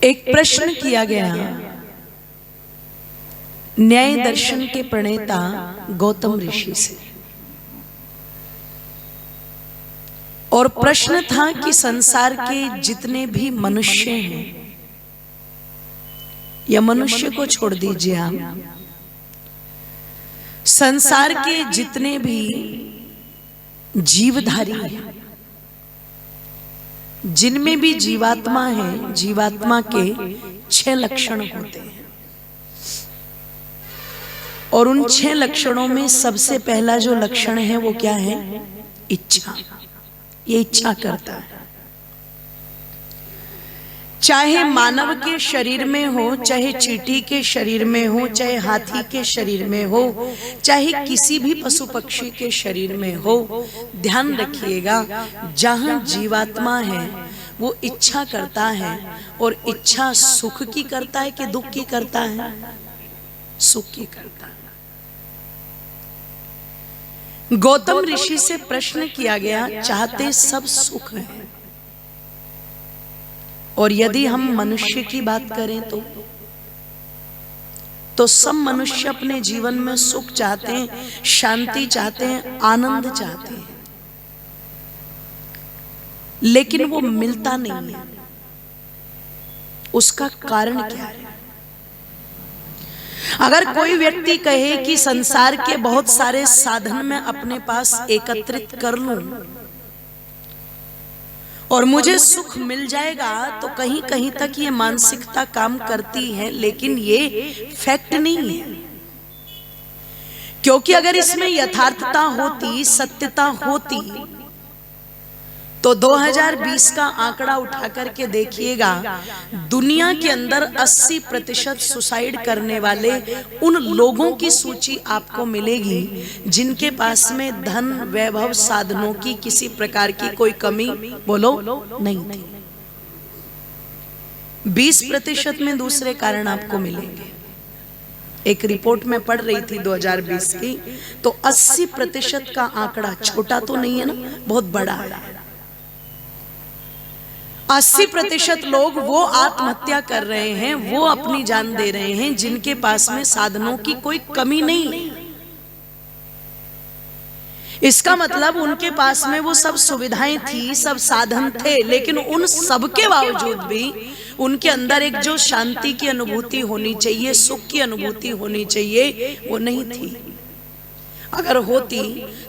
एक प्रश्न किया गया न्याय दर्शन के प्रणेता गौतम ऋषि से, और प्रश्न था कि संसार के जितने भी मनुष्य हैं, या मनुष्य को छोड़ दीजिए आप, संसार के जितने भी जीवधारी हैं, जिनमें भी जीवात्मा है, जीवात्मा के 6 लक्षण होते हैं, और उन 6 लक्षणों में सबसे पहला जो लक्षण है वो क्या है? इच्छा। ये इच्छा करता है, चाहे मानव के शरीर में हो, चाहे चींटी के शरीर में हो, चाहे हाथी के शरीर में हो, चाहे किसी भी पशु पक्षी के शरीर में हो। ध्यान रखिएगा, जहां जीवात्मा है वो इच्छा करता है, और इच्छा सुख की करता है कि दुख की करता है? सुख की करता है। गौतम ऋषि से प्रश्न किया गया, चाहते सब सुख है, और यदि हम मनुष्य की बात करें तो सब मनुष्य अपने जीवन में सुख चाहते हैं, शांति चाहते हैं, आनंद चाहते हैं, लेकिन वो मिलता नहीं है। उसका कारण क्या है? अगर कोई व्यक्ति कहे कि संसार के बहुत सारे साधन मैं अपने पास एकत्रित कर लूं और मुझे सुख मिल जाएगा, तो कहीं कहीं तक ये मानसिकता काम करती है, लेकिन ये फैक्ट नहीं है। क्योंकि अगर इसमें यथार्थता होती, सत्यता होती, तो 2020 का आंकड़ा उठा करके देखिएगा, दुनिया के अंदर 80% सुसाइड करने वाले उन लोगों की सूची आपको मिलेगी जिनके पास में धन, वैभव, साधनों की किसी प्रकार की कोई कमी बोलो नहीं थी। 20% में दूसरे कारण आपको मिलेंगे। एक रिपोर्ट में पढ़ रही थी 2020 की, तो 80% का आंकड़ा छोटा तो नहीं है ना, बहुत बड़ा है। 80% लोग वो आत्महत्या कर रहे हैं, वो अपनी जान दे रहे हैं जिनके पास में साधनों की कोई कमी नहीं। इसका मतलब उनके पास में वो सब सुविधाएं थी, सब साधन थे, लेकिन उन सब के बावजूद भी उनके अंदर एक जो शांति की अनुभूति होनी चाहिए, सुख की अनुभूति होनी चाहिए, वो नहीं थी। अगर होती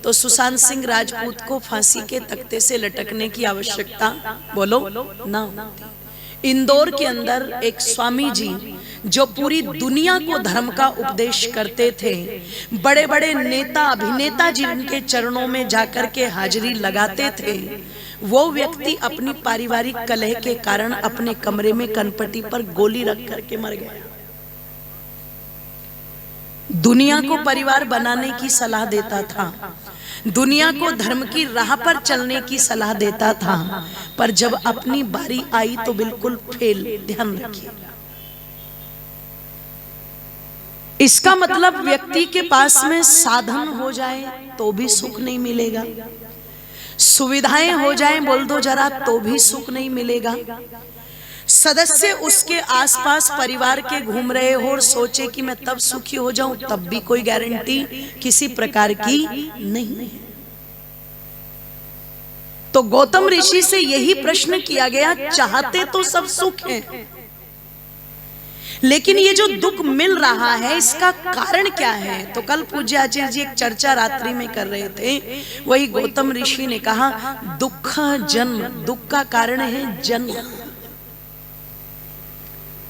तो सुशांत सिंह राजपूत को फांसी के तख्ते से लटकने की आवश्यकता बोलो ना होती। इंदौर के अंदर एक स्वामी जी जो पूरी दुनिया को धर्म का उपदेश करते थे, बड़े बड़े नेता, अभिनेता जिनके चरणों में जाकर के हाजिरी लगाते थे, वो व्यक्ति अपनी पारिवारिक कलह के कारण अपने कमरे में कनपटी पर गोली रख करके मर गया। दुनिया को परिवार बनाने की सलाह देता था, दुनिया को धर्म की राह पर चलने की सलाह देता था, पर जब अपनी बारी आई तो बिल्कुल फेल। ध्यान रखिए, इसका मतलब व्यक्ति के पास में साधन हो जाए तो भी सुख नहीं मिलेगा, सुविधाएं हो जाए बोल दो जरा तो भी सुख नहीं मिलेगा, सदस्य उसके आसपास परिवार के घूम रहे हो और सोचे कि मैं तब सुखी हो जाऊं, तब भी कोई गारंटी किसी प्रकार की नहीं है। तो गौतम ऋषि से यही प्रश्न किया गया, चाहते तो सब सुख है, लेकिन ये जो दुख मिल रहा है इसका कारण क्या है? तो कल पूज्य आचार्य जी एक चर्चा रात्रि में कर रहे थे, वही गौतम ऋषि ने कहा, दुख जन्म, दुख का कारण है जन्म।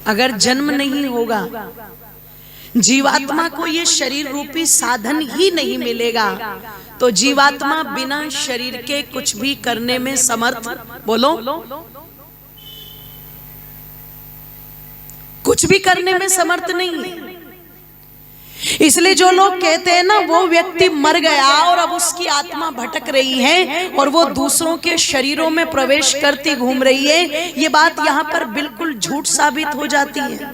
अगर जन्म नहीं होगा, जीवात्मा को ये शरीर रूपी साधन ही नहीं मिलेगा, तो जीवात्मा बिना शरीर के कुछ भी करने में समर्थ बोलो कुछ भी करने में समर्थ नहीं है। इसलिए जो लोग कहते हैं ना, वो व्यक्ति मर गया और अब उसकी आत्मा भटक रही है और वो दूसरों के शरीरों में प्रवेश करती घूम रही है, ये बात यहाँ पर बिल्कुल झूठ साबित हो जाती है।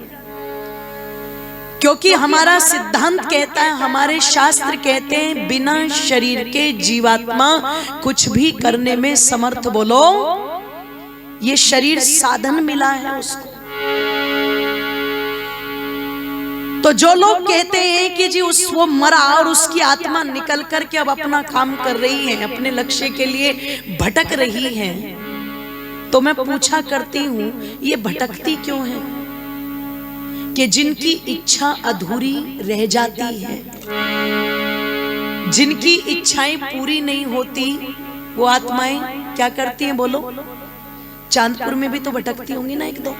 क्योंकि हमारा सिद्धांत कहता है, हमारे शास्त्र कहते हैं, बिना शरीर के जीवात्मा कुछ भी करने में समर्थ बोलो। ये शरीर साधन मिला है उसको, तो जो लोग कहते हैं कि जी वो मरा और उसकी आत्मा निकल करके अब अपना काम कर रही है, अपने लक्ष्य के लिए भटक रही है, तो मैं पूछा करती हूं ये भटकती क्यों है? कि जिनकी इच्छा अधूरी रह जाती है, जिनकी इच्छाएं पूरी नहीं होती, वो आत्माएं क्या करती हैं बोलो? चांदपुर में भी तो भटकती होंगी ना एक दो।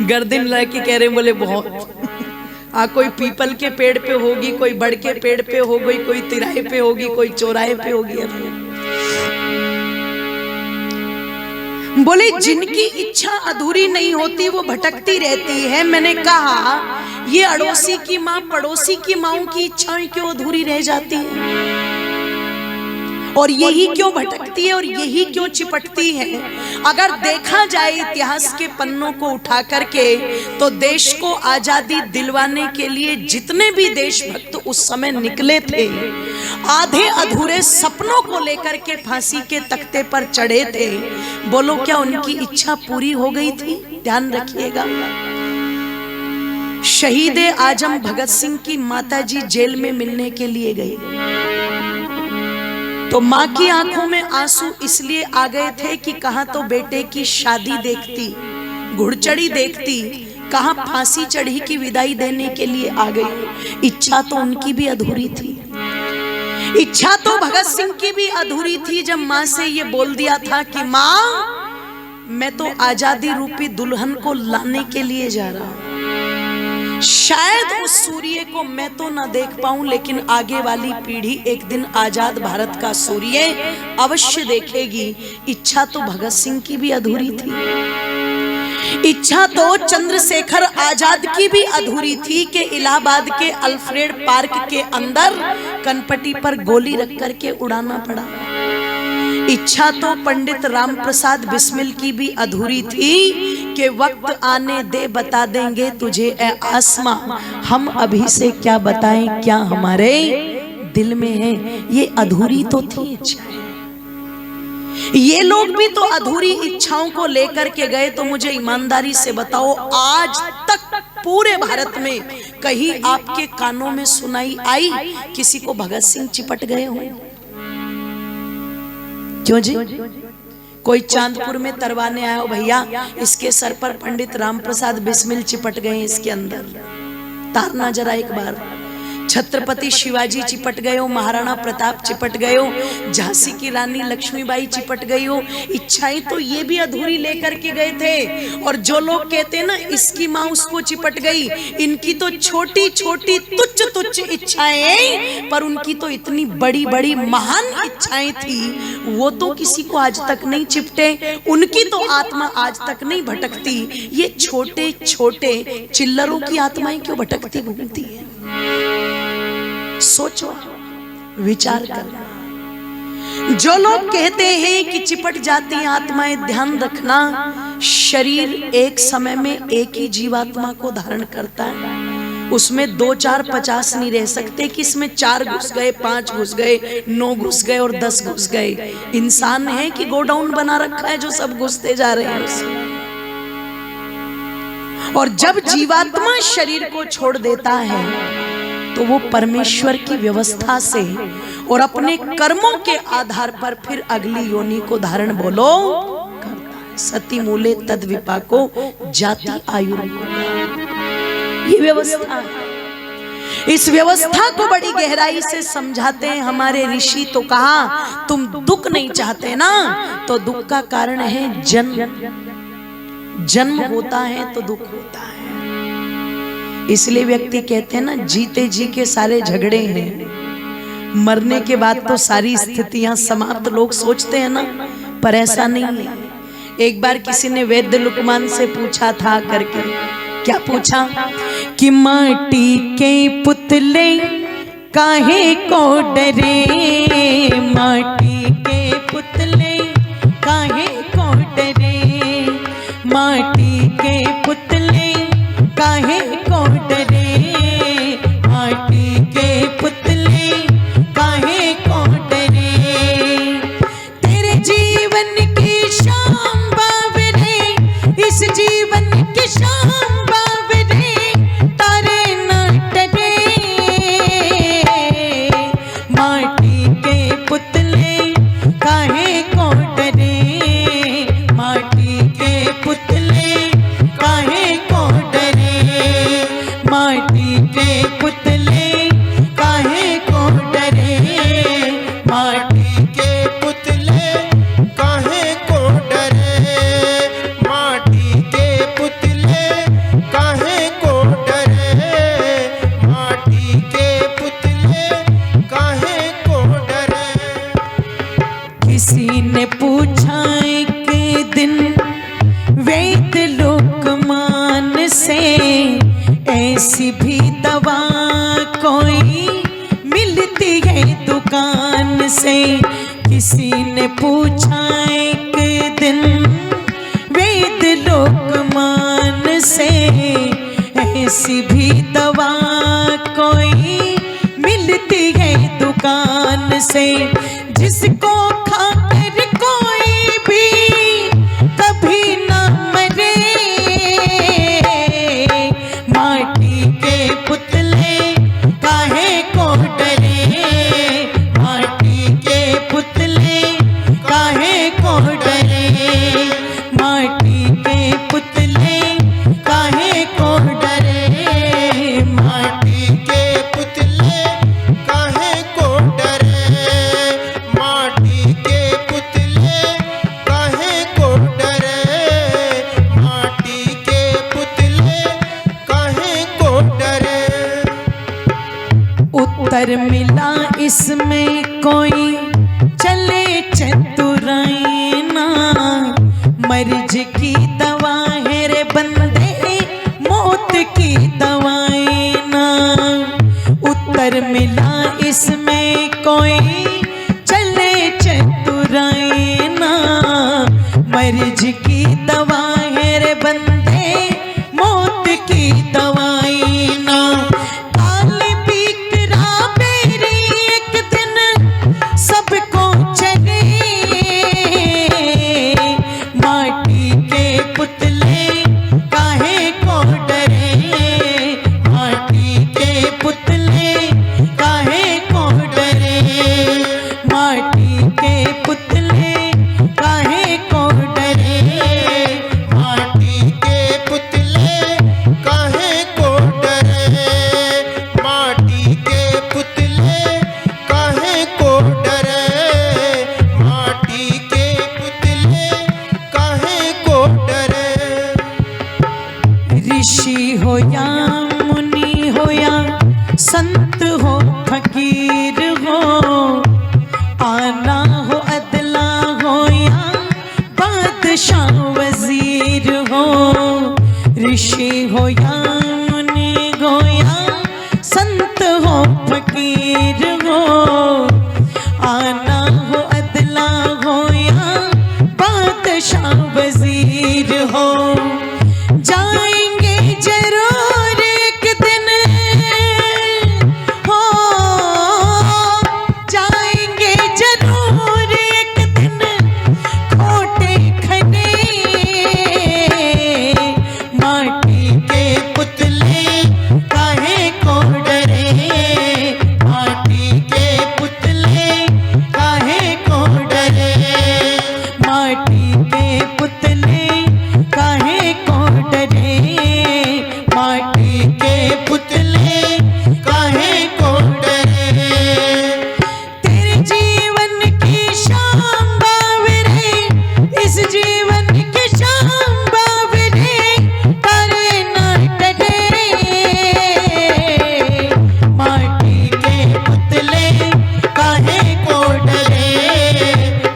गर्दन लड़के कह रहे बोले बहुत। कोई पीपल के पेड़ पे होगी, कोई बड़ के पेड़ पे हो गई, कोई तिराहे पे होगी, कोई चौराहे पे होगी। बोले जिनकी इच्छा अधूरी नहीं होती वो भटकती रहती है। मैंने कहा ये अड़ोसी की माँ पड़ोसी की माँओं की इच्छाएं क्यों अधूरी रह जाती है, और यही क्यों भटकती है और यही क्यों चिपटती है? अगर देखा जाए इतिहास के पन्नों को उठा करके, तो देश को आजादी दिलवाने के लिए जितने भी देशभक्त उस समय निकले थे, आधे अधूरे सपनों को लेकर के फांसी के तख्ते पर चढ़े थे। बोलो क्या उनकी इच्छा पूरी हो गई थी? ध्यान रखिएगा। शहीद आजम भगत सिंह की माताजी जेल में मिलने के लिए गई, तो माँ की आंखों में आंसू इसलिए आ गए थे कि कहां तो बेटे की शादी देखती, घुड़चढ़ी देखती, कहां फांसी चढ़ी की विदाई देने के लिए आ गई। इच्छा तो उनकी भी अधूरी थी। इच्छा तो भगत सिंह की भी अधूरी थी जब माँ से ये बोल दिया था कि माँ मैं तो आजादी रूपी दुल्हन को लाने के लिए जा रहा हूं। शायद उस सूर्य को मैं तो ना देख पाऊं, लेकिन आगे वाली पीढ़ी एक दिन आजाद भारत का सूर्य अवश्य देखेगी। इच्छा तो भगत सिंह की भी अधूरी थी। इच्छा तो चंद्रशेखर आजाद की भी अधूरी थी कि इलाहाबाद के अल्फ्रेड पार्क के अंदर कनपटी पर गोली रख करके उड़ाना पड़ा। इच्छा तो पंडित राम प्रसाद बिस्मिल की भी अधूरी थी कि वक्त आने दे बता देंगे तुझे ए आसमां, हम अभी से क्या बताएं क्या हमारे दिल में है। ये अधूरी तो थी इच्छाएं। ये लोग भी तो अधूरी इच्छाओं को लेकर के गए। तो मुझे ईमानदारी से बताओ, आज तक पूरे भारत में कहीं आपके कानों में सुनाई आई किसी को भगत सिंह चिपट गए हो? क्यों जी? कोई चांदपुर में तरवाने आया हो, भैया इसके सर पर पंडित राम प्रसाद बिस्मिल चिपट गए, इसके अंदर तारना जरा एक बार। छत्रपति शिवाजी चिपट गए हो, महाराणा प्रताप चिपट गए हो, झांसी की रानी लक्ष्मीबाई चिपट गई हो। इच्छाएं तो ये भी अधूरी लेकर के गए थे। और जो लोग कहते हैं ना इसकी माँ उसको चिपट गई, इनकी तो छोटी छोटी तुच्छ तुच्छ इच्छाएं, पर उनकी तो इतनी बड़ी बड़ी महान इच्छाएं थी, वो तो किसी को आज तक नहीं चिपटे, उनकी तो आत्मा आज तक नहीं भटकती। ये छोटे छोटे चिल्लरों की आत्माएं क्यों भटकती घूमती है? सोचो, विचार करना। जो लोग कहते हैं कि चिपट जाती हैं आत्माएं, ध्यान रखना, शरीर एक समय में एक ही जीवात्मा को धारण करता है। उसमें 2, 4, 50 नहीं रह सकते कि इसमें 4 घुस गए, 5 घुस गए, 9 घुस गए और 10 घुस गए। इंसान है कि गोडाउन बना रखा है जो सब घुसते जा रहे हैं उसमें। और जब जीवात्मा शरीर को छोड़ देता है तो वो परमेश्वर की व्यवस्था से और अपने कर्मों के आधार पर फिर अगली योनि को धारण बोलो करता है। सती मूले तद विपाको जाति आयु, ये व्यवस्था है। इस व्यवस्था को बड़ी गहराई से समझाते हैं हमारे ऋषि। तो कहा तुम दुख नहीं चाहते ना, तो दुख का कारण है जन्म। जन्म होता है तो दुख होता है। इसलिए व्यक्ति कहते हैं ना, जीते जी के सारे झगड़े हैं, मरने के बाद तो सारी स्थितियां समाप्त लोग सोचते हैं ना, पर ऐसा नहीं है। एक बार किसी ने वैद्य लुकमान से पूछा था करके, क्या पूछा कि माटी के पुतले काहे को डरे, माटी के पुतले काहे को डरे, माटी के पुतले काहे को डरे, माटी के पुतले काहे को डरे, तेरे जीवन की शाम बावरे से किसी ने पूछा एक दिन वेद लोकमान से, ऐसी भी दवा कोई मिलती है दुकान से, जिसको खाकर कोई भी कभी न मरे। माटी के पुतले काहे को डरे, माटी के पुतले काहे को डरे, माटी के पुतले काहे को डरे, माटी के पुतले काहे को डरे, माटी के पुतले काहे को डरे, माटी के पुतले काहे को डरे। उत्तर मिला इसमें कोई चले चतुराई ना, मर्ज की दवा है रे बंदे मौत की दवाई ना। उत्तर मिला इसमें कोई चले चतुराई ना, मर्ज की दवा है रे बंदे मौत की दवाई ना। काली बीकरा बेरी एक दिन सबको चले, माटी के पुतले काहे को डरे, माटी के पुतले काहे को डरे, माटी के पुतले काहे को डरे, माटी के पुतले काहे को डरे, माटी के पुतले काहे को डरे, माटी के पुतले काहे को डरे। ऋषि हो या मुनि हो या संत हो फकीर हो, आना हो अदला हो या बादशाह वजीर हो, ऋषि हो या मुनि हो या संत हो फकीर हो, आना हो अदला हो या बादशाह वजीर हो, जाएंगे जरूर एक दिन हो, जाएंगे जरूर एक दिन खोटे खने, माटी के पुतले काहे को डरे, माटी के पुतले काहे को डरे, माटी के पुतले काहे को डरे, माटी के पुतले काहे को डरे। तेरे जीवन की शाम बावरे, इस जीवन की शाम बावरे, तारे ना डरे, माटी के पुतले काहे को डरे,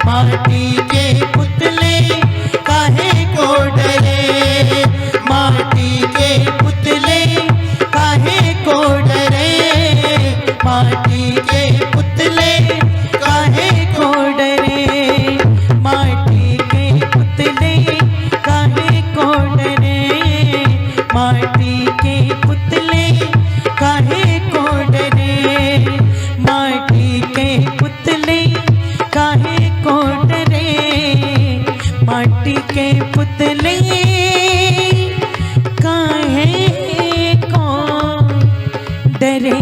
माटी के पुतले काहे को डरे, माटी के पुतले काहे को डरे, माटी के पुतले काहे को डरे, माटी के पुतले काहे को डरे, माटी के पुतले काहे को डरे, माटी के पुतले काहे को डरे, माटी के पुतले काहे को डरे।